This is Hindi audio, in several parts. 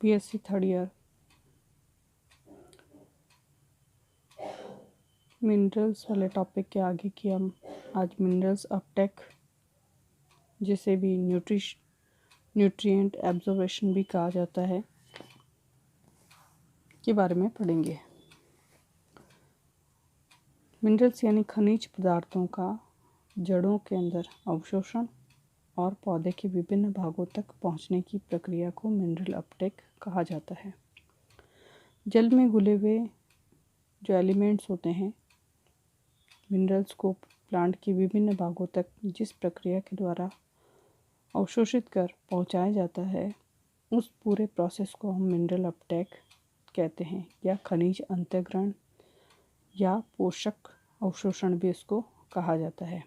बीएससी थर्ड ईयर मिनरल्स वाले टॉपिक के आगे की हम आज मिनरल्स अपटेक, जिसे भी न्यूट्रिएंट एब्जॉर्प्शन भी कहा जाता है, के बारे में पढ़ेंगे। मिनरल्स यानी खनिज पदार्थों का जड़ों के अंदर अवशोषण और पौधे के विभिन्न भागों तक पहुंचने की प्रक्रिया को मिनरल अपटेक कहा जाता है। जल में घुले हुए जो एलिमेंट्स होते हैं, मिनरल्स को प्लांट के विभिन्न भागों तक जिस प्रक्रिया के द्वारा अवशोषित कर पहुंचाया जाता है, उस पूरे प्रोसेस को हम मिनरल अपटेक कहते हैं, या खनिज अंतर्ग्रहण या पोषक अवशोषण भी इसको कहा जाता है।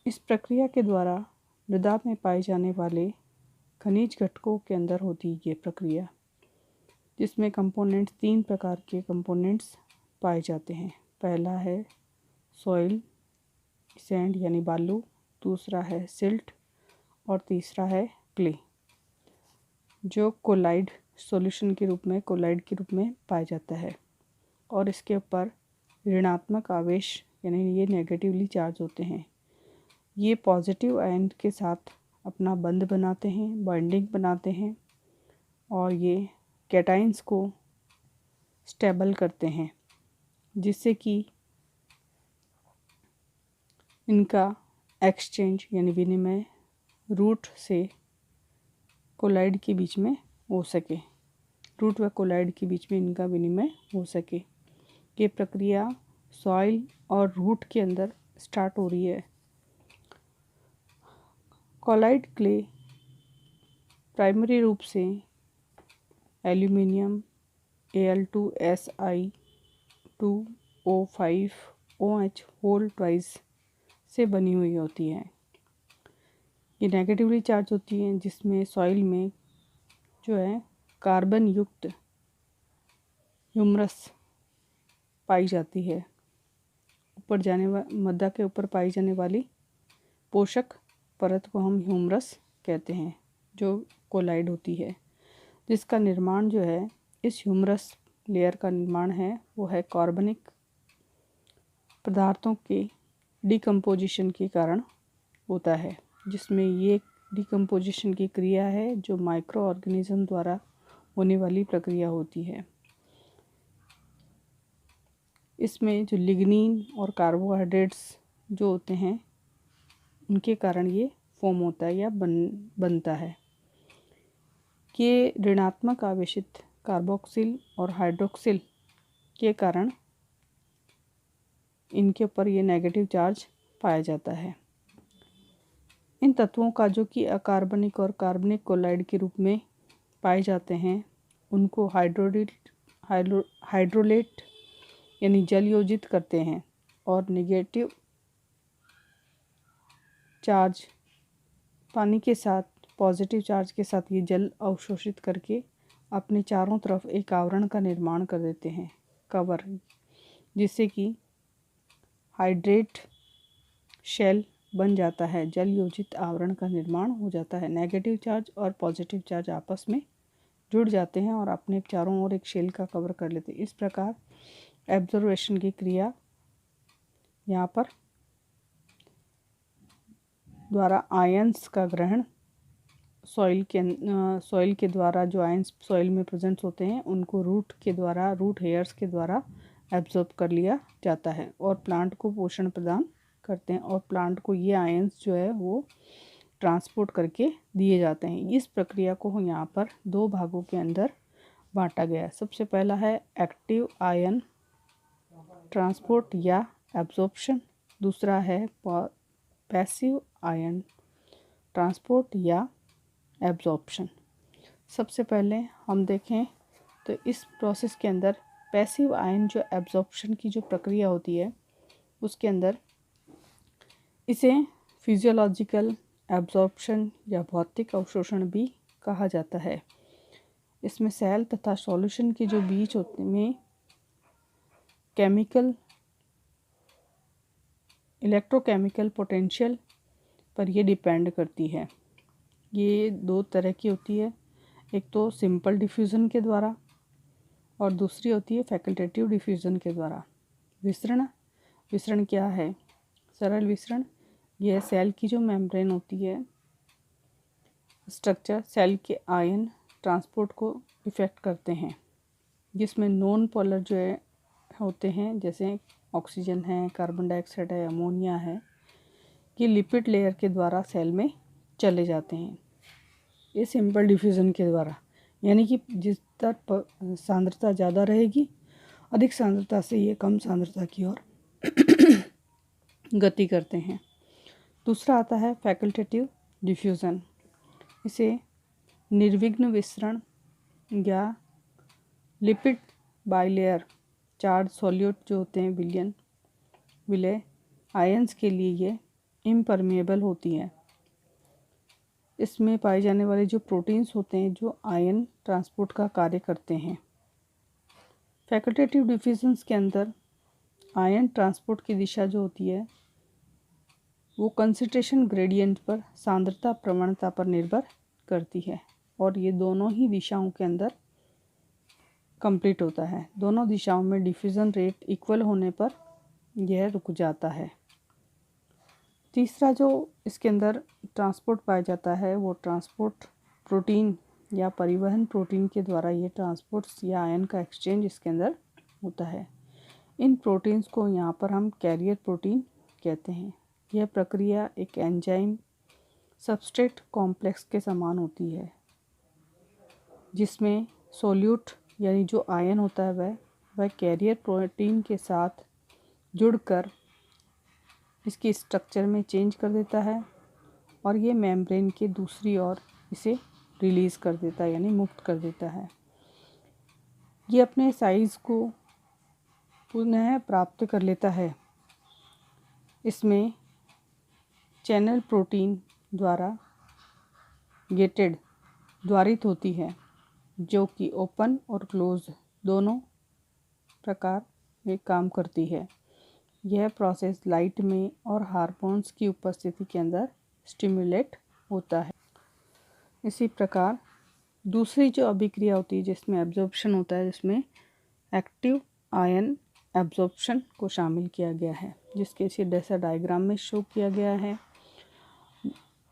इस प्रक्रिया के द्वारा मृदा में पाए जाने वाले खनिज घटकों के अंदर होती है ये प्रक्रिया, जिसमें कंपोनेंट्स 3 प्रकार के कंपोनेंट्स पाए जाते हैं। पहला है सॉइल सैंड यानी बालू, दूसरा है सिल्ट और तीसरा है क्ले, जो कोलाइड सॉल्यूशन के रूप में पाया जाता है। और इसके ऊपर ऋणात्मक आवेश यानी ये नेगेटिवली चार्ज होते हैं। ये पॉजिटिव आयन के साथ अपना बंध बनाते हैं, बॉन्डिंग बनाते हैं, और ये कैटाइंस को स्टेबल करते हैं, जिससे कि इनका एक्सचेंज यानी विनिमय रूट से कोलाइड के बीच में हो सके, रूट व कोलाइड के बीच में इनका विनिमय हो सके। ये प्रक्रिया सॉइल और रूट के अंदर स्टार्ट हो रही है। कोलाइड क्ले प्राइमरी रूप से एल्यूमिनियम Al2Si2O5OH होल ट्वाइस से बनी हुई होती है। ये नेगेटिवली चार्ज होती है, जिसमें सॉइल में जो है कार्बन युक्त ह्यूमरस पाई जाती है। मृदा के ऊपर पाई जाने वाली पोषक परत को हम ह्यूमरस कहते हैं, जो कोलाइड होती है, जिसका निर्माण जो है, इस ह्यूमरस लेयर का निर्माण है वो है कार्बनिक पदार्थों के डिकम्पोजिशन के कारण होता है, जिसमें ये डिकम्पोजिशन की क्रिया है जो माइक्रो ऑर्गेनिज्म द्वारा होने वाली प्रक्रिया होती है। इसमें जो लिग्नीन और कार्बोहाइड्रेट्स जो होते हैं, उनके कारण ये फॉर्म होता है या बनता है। ये ऋणात्मक आवेशित कार्बोक्सिल और हाइड्रोक्सिल के कारण इनके ऊपर ये नेगेटिव चार्ज पाया जाता है। इन तत्वों का जो कि अकार्बनिक और कार्बनिक कोलाइड के रूप में पाए जाते हैं, उनको हाइड्रोलेट यानी जल योजित करते हैं, और नेगेटिव चार्ज पानी के साथ पॉजिटिव चार्ज के साथ ये जल अवशोषित करके अपने चारों तरफ एक आवरण का निर्माण कर देते हैं, कवर, जिससे कि हाइड्रेट शेल बन जाता है, जल योजित आवरण का निर्माण हो जाता है। नेगेटिव चार्ज और पॉजिटिव चार्ज आपस में जुड़ जाते हैं और अपने चारों ओर एक शेल का कवर कर लेते हैं। इस प्रकार एब्जॉर्प्शन की क्रिया यहाँ पर द्वारा आयंस का ग्रहण सॉइल के द्वारा जो आयंस सॉइल में प्रेजेंट होते हैं, उनको रूट हेयर्स के द्वारा एब्जॉर्ब कर लिया जाता है और प्लांट को पोषण प्रदान करते हैं, और प्लांट को ये आयंस जो है वो ट्रांसपोर्ट करके दिए जाते हैं। इस प्रक्रिया को यहाँ पर 2 भागों के अंदर बांटा गया है। सबसे पहला है एक्टिव आयन ट्रांसपोर्ट या एब्जॉर्प्शन, दूसरा है पैसिव आयन ट्रांसपोर्ट या एब्जॉर्प्शन। सबसे पहले हम देखें तो इस प्रोसेस के अंदर पैसिव आयन जो एब्जॉर्प्शन की जो प्रक्रिया होती है, उसके अंदर इसे फिजियोलॉजिकल एब्जॉर्प्शन या भौतिक अवशोषण भी कहा जाता है। इसमें सेल तथा सॉल्यूशन के जो बीच होते में इलेक्ट्रोकेमिकल पोटेंशियल पर ये डिपेंड करती है। ये 2 तरह की होती है। एक तो सिंपल डिफ्यूज़न के द्वारा और दूसरी होती है फैकल्टेटिव डिफ्यूज़न के द्वारा। विसरण क्या है? सरल विसरण यह सेल की जो मेम्ब्रेन होती है, स्ट्रक्चर सेल के आयन ट्रांसपोर्ट को इफ़ेक्ट करते हैं, जिसमें नॉन पोलर जो है होते हैं, जैसे ऑक्सीजन है, कार्बन डाइऑक्साइड है, अमोनिया है, ये लिपिड लेयर के द्वारा सेल में चले जाते हैं। ये सिंपल डिफ्यूज़न के द्वारा, यानी कि जिस तरफ सांद्रता ज़्यादा रहेगी, अधिक सांद्रता से ये कम सांद्रता की ओर गति करते हैं। दूसरा आता है फैकल्टेटिव डिफ्यूज़न। इसे निर्विघ्न विसरण या लिपिड बाइलेयर चार्ज सॉल्यूट जो होते हैं विलय आयंस के लिए ये इम्परमेबल होती हैं। इसमें पाए जाने वाले जो प्रोटीन्स होते हैं जो आयन ट्रांसपोर्ट का कार्य करते हैं। फैकल्टेटिव डिफ्यूजन्स के अंदर आयन ट्रांसपोर्ट की दिशा जो होती है वो कंसंट्रेशन ग्रेडियंट पर, सांद्रता प्रवणता पर निर्भर करती है, और ये दोनों ही दिशाओं के अंदर कंप्लीट होता है। दोनों दिशाओं में डिफ्यूज़न रेट इक्वल होने पर यह रुक जाता है। तीसरा जो इसके अंदर ट्रांसपोर्ट पाया जाता है वो ट्रांसपोर्ट प्रोटीन या परिवहन प्रोटीन के द्वारा ये ट्रांसपोर्ट्स या आयन का एक्सचेंज इसके अंदर होता है। इन प्रोटीन्स को यहाँ पर हम कैरियर प्रोटीन कहते हैं। यह प्रक्रिया एक एंजाइम सबस्ट्रेट कॉम्प्लेक्स के समान होती है, जिसमें सोल्यूट यानी जो आयन होता है वह कैरियर प्रोटीन के साथ जुड़कर इसकी स्ट्रक्चर में चेंज कर देता है, और ये मेम्ब्रेन के दूसरी ओर इसे रिलीज़ कर देता है, यानी मुक्त कर देता है। ये अपने साइज़ को पुनः प्राप्त कर लेता है। इसमें चैनल प्रोटीन द्वारा गेटेड द्वारित होती है, जो कि ओपन और क्लोज दोनों प्रकार में काम करती है। यह प्रोसेस लाइट में और हार्मोन्स की उपस्थिति के अंदर स्टिमुलेट होता है। इसी प्रकार दूसरी जो अभिक्रिया होती है जिसमें एब्जॉर्प्शन होता है, जिसमें एक्टिव आयन एब्जॉर्प्शन को शामिल किया गया है, जिसके इसी जैसा डायग्राम में शो किया गया है।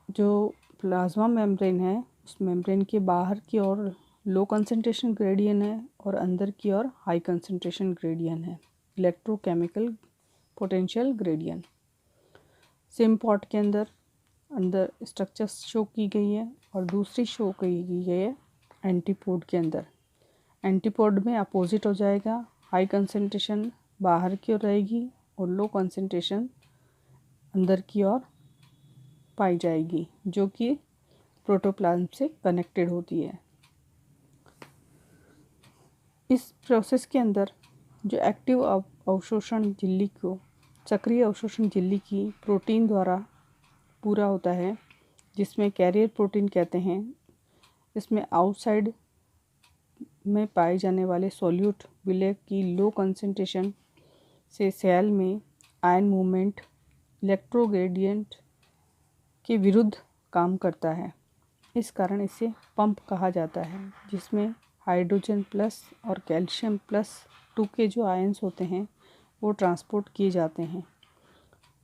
जो प्लाज्मा मेम्ब्रेन है उस मेम्ब्रेन के बाहर की ओर लो कंसंट्रेशन ग्रेडियन है और अंदर की ओर हाई कंसंट्रेशन ग्रेडियन है, इलेक्ट्रोकेमिकल पोटेंशियल ग्रेडियन। सिम्पॉट के अंदर स्ट्रक्चर शो की गई है और दूसरी शो की गई है एंटीपोड के अंदर। एंटीपोड में अपोजिट हो जाएगा, हाई कंसंट्रेशन बाहर की ओर रहेगी और लो कंसंट्रेशन अंदर की ओर पाई जाएगी, जो कि प्रोटोप्लाज्म से कनेक्टेड होती है। इस प्रोसेस के अंदर जो एक्टिव अवशोषण झिल्ली को सक्रिय अवशोषण झिल्ली की प्रोटीन द्वारा पूरा होता है, जिसमें कैरियर प्रोटीन कहते हैं। इसमें आउटसाइड में पाए जाने वाले सॉल्यूट विलय की लो कंसंट्रेशन से सेल में आयन मूवमेंट इलेक्ट्रोग्रेडियंट के विरुद्ध काम करता है। इस कारण इसे पंप कहा जाता है, जिसमें हाइड्रोजन प्लस और कैल्शियम प्लस 2 के जो आयंस होते हैं वो ट्रांसपोर्ट किए जाते हैं।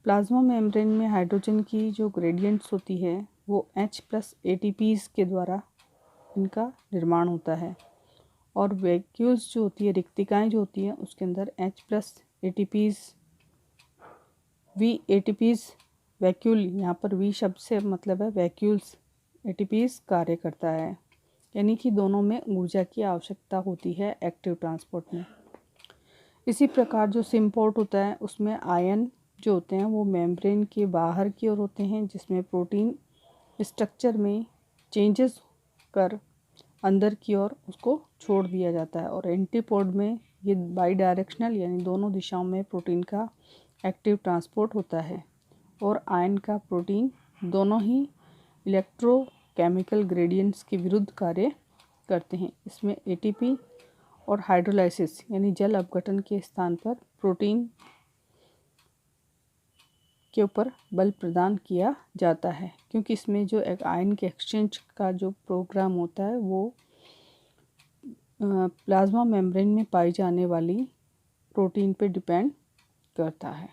प्लाज्मा मेम्ब्रेन में हाइड्रोजन की जो ग्रेडियंट्स होती है वो H प्लस ATPs के द्वारा इनका निर्माण होता है, और वैक्यूल्स जो होती है, रिक्तिकाएँ जो होती हैं, उसके अंदर H plus ATPs ATPs vacuole, यहाँ पर V शब्द से मतलब है वैक्यूल्स, ATPs कार्य करता है, यानी कि दोनों में ऊर्जा की आवश्यकता होती है एक्टिव ट्रांसपोर्ट में। इसी प्रकार जो सिम्पोर्ट होता है उसमें आयन जो होते हैं वो मेम्ब्रेन के बाहर की ओर होते हैं, जिसमें प्रोटीन स्ट्रक्चर में चेंजेस कर अंदर की ओर उसको छोड़ दिया जाता है, और एंटीपोड में ये बाई डायरेक्शनल यानी दोनों दिशाओं में प्रोटीन का एक्टिव ट्रांसपोर्ट होता है, और आयन का प्रोटीन दोनों ही इलेक्ट्रोकेमिकल ग्रेडियंट्स के विरुद्ध कार्य करते हैं। इसमें ATP और हाइड्रोलाइसिस यानी जल अपघटन के स्थान पर प्रोटीन के ऊपर बल प्रदान किया जाता है, क्योंकि इसमें जो एक आयन के एक्सचेंज का जो प्रोग्राम होता है वो प्लाज्मा मेम्ब्रेन में पाई जाने वाली प्रोटीन पे डिपेंड करता है।